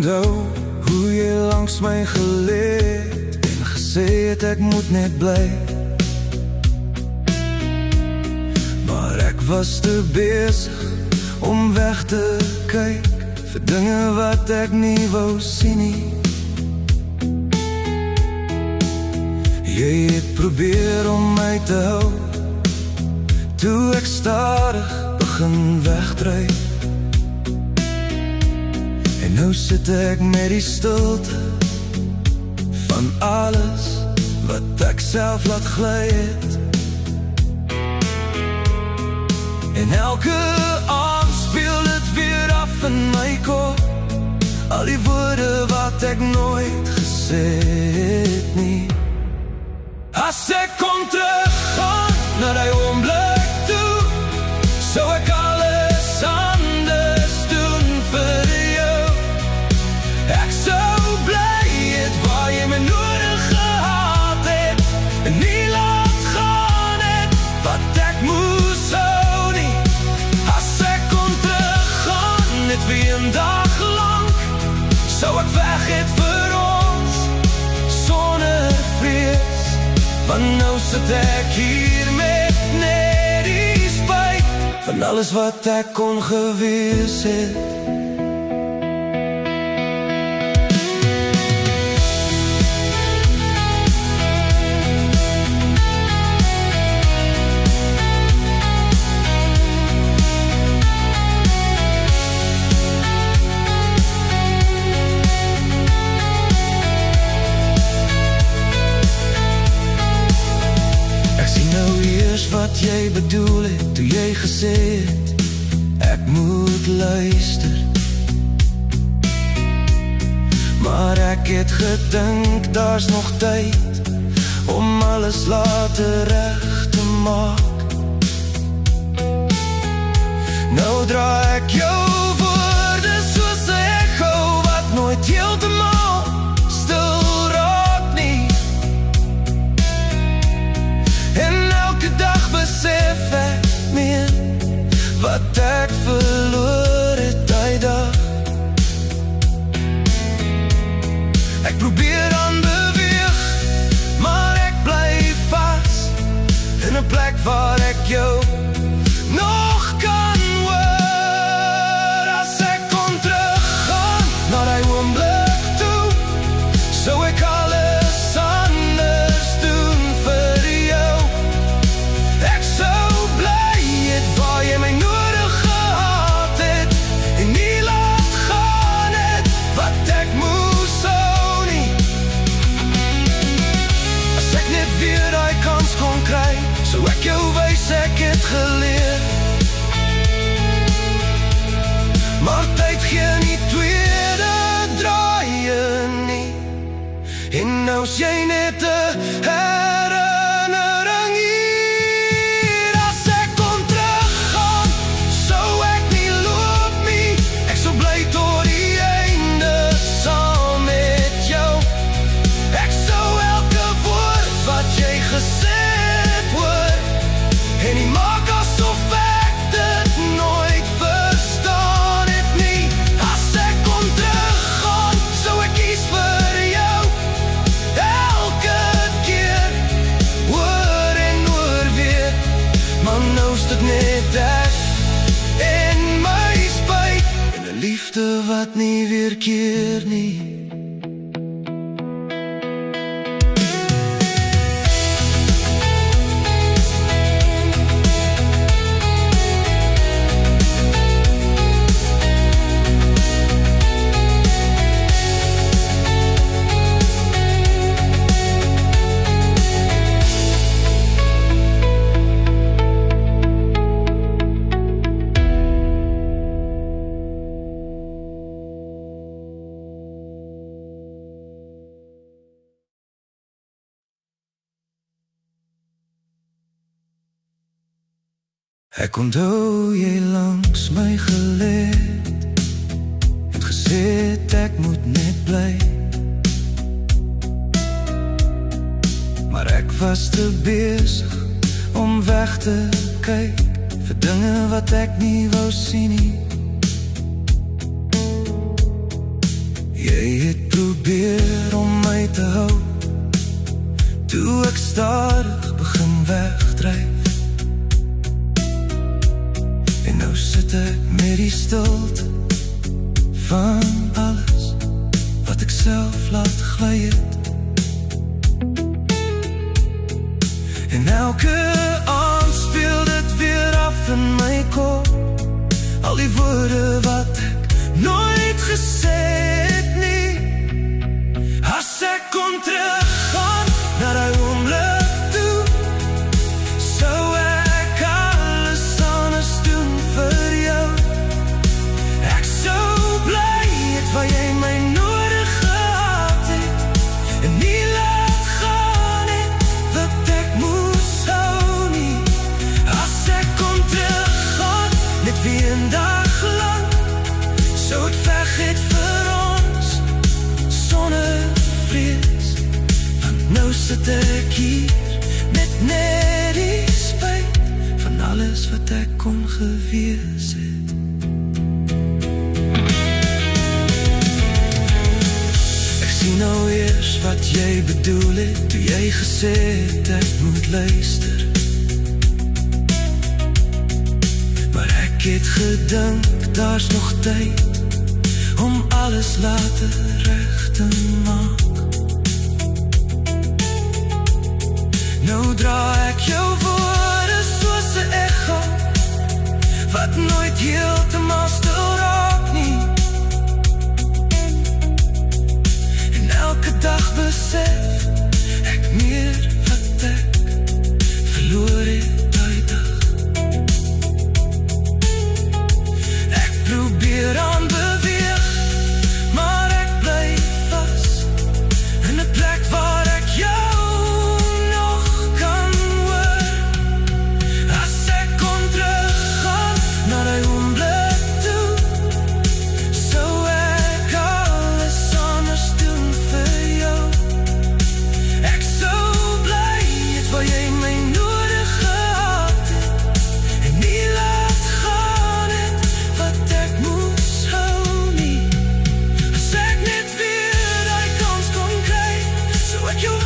onthou hoe jy langs my geleed en gesê het ek moet net bly. Maar ek was te besig om weg te kyk vir dinge wat ek nie wou sien nie. Jy het probeer om my te hou, toe ek stadig begin wegdryf. En nou sit ek met die stilte van alles wat ek self laat gly het. En elke aand speel dit weer af in my kop, al die woorde wat ek nooit gesê het nie. As ek kon teruggaan na die oomblik toe, sou ek alles anders doen vir jou. Ek sou bly het waar jy my nodig gehad het, en nie laat gaan het wat ek moes hou nie. As ek kon teruggaan net weer 'n dag lang, sou ek weg het vir ons sonder vrees. Want nou sit ek hier met net die spyt van alles wat ek kon gewees het. Wat jy bedoel het, toe jy gesê het ek moet luister. Maar ek het gedink, daar's nog tyd om alles later reg te maak. Nou draai ek jou woorde soos 'n echo wat nooit heeltemal stil raak nie. En elke dag besef ek meer wat ek verloor het die dag. Ek probeer aan beweeg, maar ek bly vas in 'n plek waar ek jou nog kan hoor. As ek kon teruggaan na die oomblik toe, sou ek alles anders doen vir jou. Ek sou bly het waar jy my nodig gehad het, en nie laat gaan het wat ek moes hou nie. As ek net weer die kans kon kry, sou ek jou wys ek het geleer. Maar tyd gee nie tweede draaie nie, en nou is jy net 'n herinnering hier. As ek kon teruggaan, sou ek nie loop nie. Ek sou bly tot die einde saam met jou. Ek sou elke woord wat jy gesê het hoor, en nie maak asof ek dit nooit verstaan het nie. As ek kon teruggaan, sou ek kies vir jou elke keer, oor en oor weer. Maar nou is dit net ek en my spyt, en 'n liefde wat nie weerkeer nie. Ek onthou jy langs my geleed, het gesê ek moet net bly. Maar ek was te besig om weg te kyk vir dinge wat ek nie wou sien nie. Jy het probeer om my te hou, toe ek stadig begin wegdryf. En nou sit ek met die stilte van alles wat ek self laat gly het. En elke aand speel dit weer af in my kop, al die woorde wat ek nooit gesê het nie. As ek kon teruggaan na die oomblik toe, sou ek alles anders doen vir jou. Ek sou bly het waar jy my nodig gehad het, en nie laat gaan het wat ek moes hou nie. As ek kon teruggaan met wie een dag lang sou het weg het vir ons sonder vrees, want nou sit ek hier met net die spyt van alles wat ek kon gewees het. Ek sien nou eers wat jy bedoel het, toe jy gesê het ek moet luister. Maar ek het gedink, daar's nog tyd om alles later reg te maak. Nou dra ek jou woorde soos 'n echo, wat nooit heeltemal stil raak nie. En elke dag besef